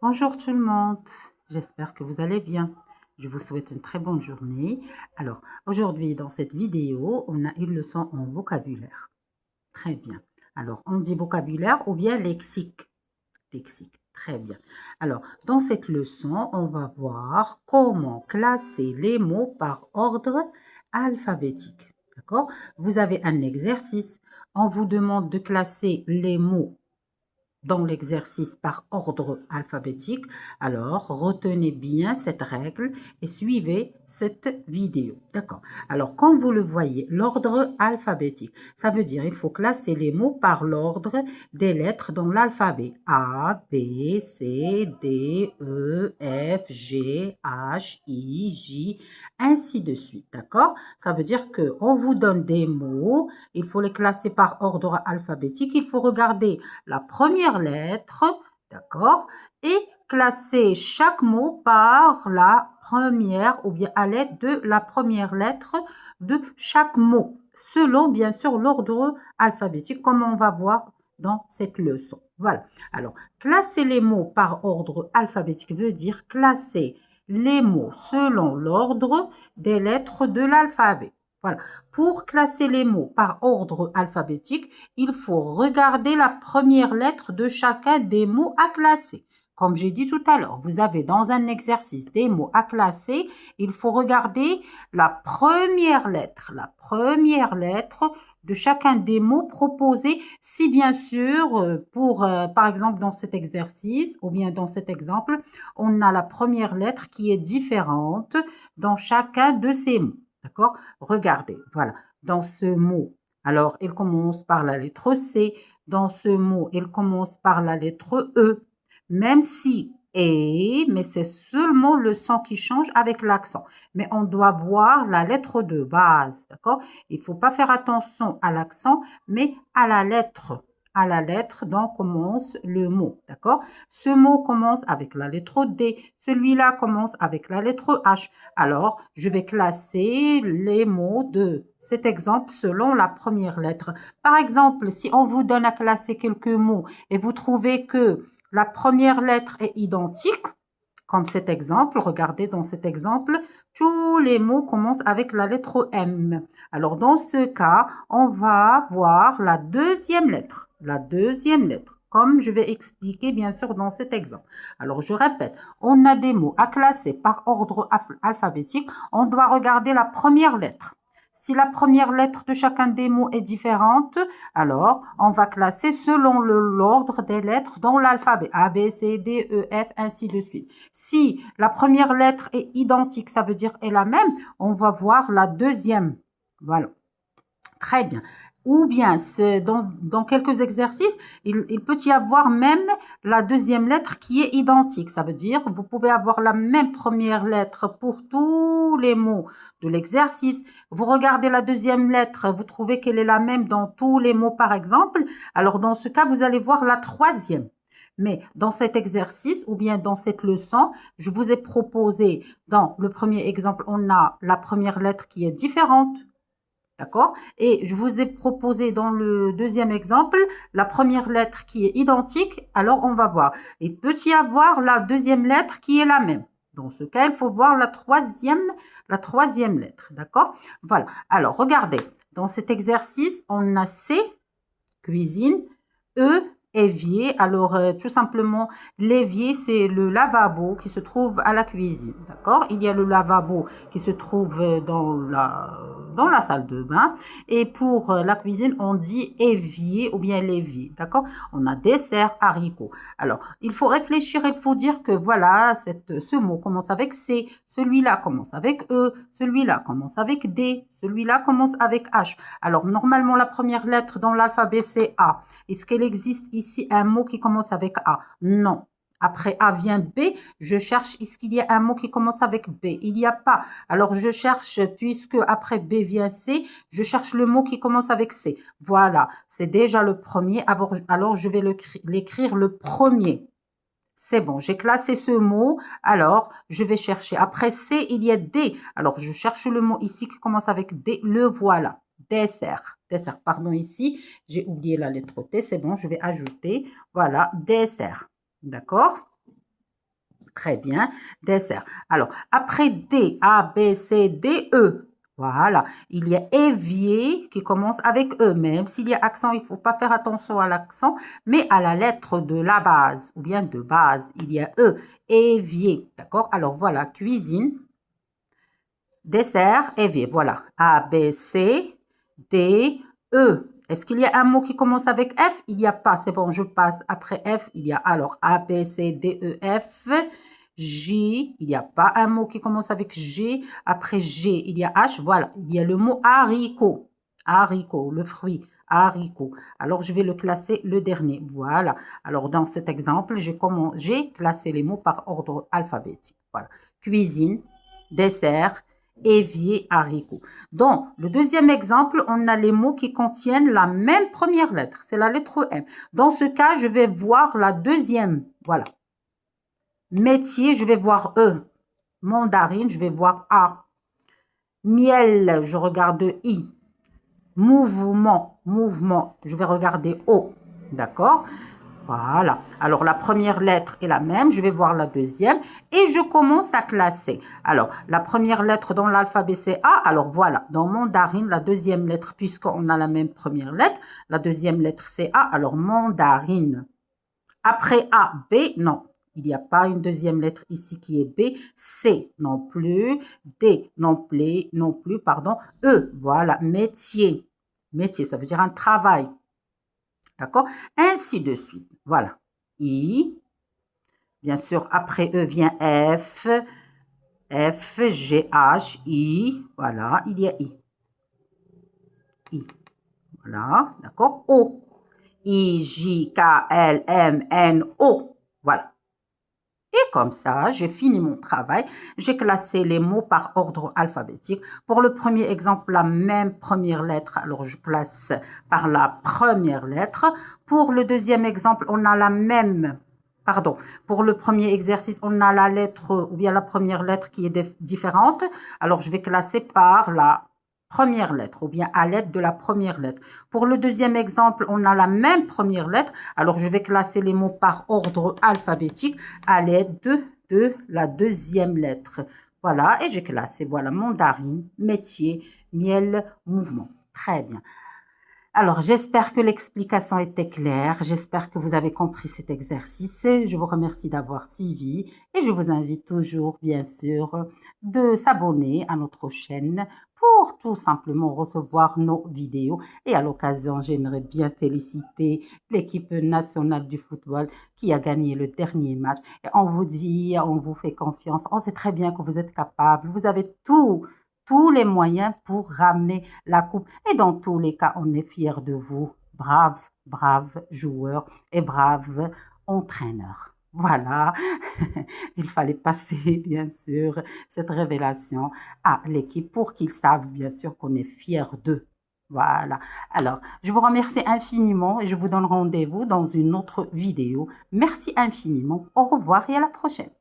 Bonjour tout le monde, j'espère que vous allez bien. Je vous souhaite une très bonne journée. Alors, aujourd'hui, dans cette vidéo, on a une leçon en vocabulaire. Très bien. Alors, on dit vocabulaire ou bien lexique. Lexique, très bien. Alors, dans cette leçon, on va voir comment classer les mots par ordre alphabétique. D'accord? Vous avez un exercice. On vous demande de classer les mots dans l'exercice par ordre alphabétique. Alors, retenez bien cette règle et suivez cette vidéo. D'accord. Alors, comme vous le voyez, l'ordre alphabétique, ça veut dire il faut classer les mots par l'ordre des lettres dans l'alphabet. A, B, C, D, E, F, G, H, I, J, ainsi de suite. D'accord. Ça veut dire qu'on vous donne des mots, il faut les classer par ordre alphabétique. Il faut regarder la première lettre, d'accord, et classer chaque mot par la première ou bien à l'aide de la première lettre de chaque mot, selon bien sûr l'ordre alphabétique, comme on va voir dans cette leçon. Voilà. Alors, classer les mots par ordre alphabétique veut dire classer les mots selon l'ordre des lettres de l'alphabet. Voilà. Pour classer les mots par ordre alphabétique, il faut regarder la première lettre de chacun des mots à classer. Comme j'ai dit tout à l'heure, vous avez dans un exercice des mots à classer, il faut regarder la première lettre de chacun des mots proposés, si bien sûr, par exemple, dans cet exercice ou bien dans cet exemple, on a la première lettre qui est différente dans chacun de ces mots. D'accord? Regardez, voilà, dans ce mot, alors il commence par la lettre C. Dans ce mot, il commence par la lettre E. Même si mais c'est seulement le son qui change avec l'accent. Mais on doit voir la lettre de base, d'accord? Il ne faut pas faire attention à l'accent, mais à la lettre dont commence le mot, d'accord? Ce mot commence avec la lettre D, celui-là commence avec la lettre H. Alors, je vais classer les mots de cet exemple selon la première lettre. Par exemple, si on vous donne à classer quelques mots et vous trouvez que la première lettre est identique, comme cet exemple, regardez dans cet exemple, tous les mots commencent avec la lettre M. Alors, dans ce cas, on va voir la deuxième lettre. Comme je vais expliquer bien sûr dans cet exemple. Alors, je répète, on a des mots à classer par ordre alphabétique. On doit regarder la première lettre. Si la première lettre de chacun des mots est différente, alors on va classer selon l'ordre des lettres dans l'alphabet. A, B, C, D, E, F, ainsi de suite. Si la première lettre est identique, ça veut dire est la même, on va voir la deuxième. Voilà. Très bien. Ou bien, dans quelques exercices, il peut y avoir même la deuxième lettre qui est identique. Ça veut dire, vous pouvez avoir la même première lettre pour tous les mots de l'exercice. Vous regardez la deuxième lettre, vous trouvez qu'elle est la même dans tous les mots, par exemple. Alors, dans ce cas, vous allez voir la troisième. Mais dans cet exercice ou bien dans cette leçon, je vous ai proposé, dans le premier exemple, on a la première lettre qui est différente. D'accord? Et je vous ai proposé dans le deuxième exemple la première lettre qui est identique. Alors, on va voir. Il peut y avoir la deuxième lettre qui est la même. Dans ce cas, il faut voir la troisième lettre. D'accord? Voilà. Alors, regardez. Dans cet exercice, on a C, cuisine, E, évier. Alors, tout simplement, l'évier, c'est le lavabo qui se trouve à la cuisine. D'accord? Il y a le lavabo qui se trouve dans la salle de bain. Et pour la cuisine, on dit évier ou bien l'évier. D'accord? On a dessert, haricots. Alors, il faut réfléchir, il faut dire que voilà, ce mot commence avec C, celui-là commence avec E, celui-là commence avec D, celui-là commence avec H. Alors, normalement, la première lettre dans l'alphabet, c'est A. Est-ce qu'il existe ici un mot qui commence avec A? Non. Après A vient B, je cherche, est-ce qu'il y a un mot qui commence avec B? Il n'y a pas. Alors, je cherche, puisque après B vient C, je cherche le mot qui commence avec C. Voilà, c'est déjà le premier. Alors, je vais l'écrire le premier. C'est bon, j'ai classé ce mot. Alors, je vais chercher. Après C, il y a D. Alors, je cherche le mot ici qui commence avec D. Le voilà. Dessert. Dessert, pardon, ici. J'ai oublié la lettre T. C'est bon, je vais ajouter. Voilà, dessert. D'accord? Très bien, dessert. Alors, après D, A, B, C, D, E. Voilà, il y a évier qui commence avec E. Même s'il y a accent, il ne faut pas faire attention à l'accent, mais à la lettre de la base, ou bien de base, il y a E. Évier, d'accord? Alors voilà, cuisine, dessert, évier. Voilà, A, B, C, D, E. Est-ce qu'il y a un mot qui commence avec F? Il n'y a pas, c'est bon, je passe. Après F, il y a alors A, B, C, D, E, F. J, il n'y a pas un mot qui commence avec G. Après G, il y a H. Voilà, il y a le mot haricot. Haricot, le fruit, haricot. Alors, je vais le classer le dernier. Voilà. Alors, dans cet exemple, j'ai classé les mots par ordre alphabétique. Voilà. Cuisine, dessert, évier, haricot. Dans le deuxième exemple, on a les mots qui contiennent la même première lettre. C'est la lettre M. Dans ce cas, je vais voir la deuxième. Voilà. Métier, je vais voir E. Mandarine, je vais voir A. Miel, je regarde I. Mouvement, je vais regarder O. D'accord? Voilà. Alors, la première lettre est la même. Je vais voir la deuxième et je commence à classer. Alors, la première lettre dans l'alphabet, c'est A. Alors, voilà. Dans mandarine, la deuxième lettre, puisqu'on a la même première lettre, la deuxième lettre, c'est A. Alors, mandarine. Après A, B, non. Il n'y a pas une deuxième lettre ici qui est B. C, non plus. D, non plus, pardon. E, voilà. Métier. Métier, ça veut dire un travail. D'accord? Ainsi de suite. Voilà. I. Bien sûr, après E vient F. F, G, H, I. Voilà, il y a I. I. Voilà, d'accord? O. I, J, K, L, M, N, O. Voilà. Et comme ça, j'ai fini mon travail. J'ai classé les mots par ordre alphabétique. Pour le premier exemple, la même première lettre. Alors, je classe par la première lettre. Pour le deuxième exemple, on a la même... Pardon. Pour le premier exercice, on a la lettre ou bien la première lettre qui est différente. Alors, je vais classer par la première lettre ou bien à l'aide de la première lettre. Pour le deuxième exemple, on a la même première lettre. Alors, je vais classer les mots par ordre alphabétique à l'aide de la deuxième lettre. Voilà, et j'ai classé, voilà, mandarine, métier, miel, mouvement. Très bien. Alors, j'espère que l'explication était claire. J'espère que vous avez compris cet exercice. Je vous remercie d'avoir suivi et je vous invite toujours, bien sûr, de s'abonner à notre chaîne pour tout simplement recevoir nos vidéos. Et à l'occasion, j'aimerais bien féliciter l'équipe nationale du football qui a gagné le dernier match. Et on vous dit, on vous fait confiance. On sait très bien que vous êtes capable. Vous avez tous les moyens pour ramener la coupe. Et dans tous les cas, on est fiers de vous. Braves joueurs et braves entraîneurs. Voilà, il fallait passer, bien sûr, cette révélation à l'équipe pour qu'ils savent, bien sûr, qu'on est fiers d'eux. Voilà. Alors, je vous remercie infiniment et je vous donne rendez-vous dans une autre vidéo. Merci infiniment. Au revoir et à la prochaine.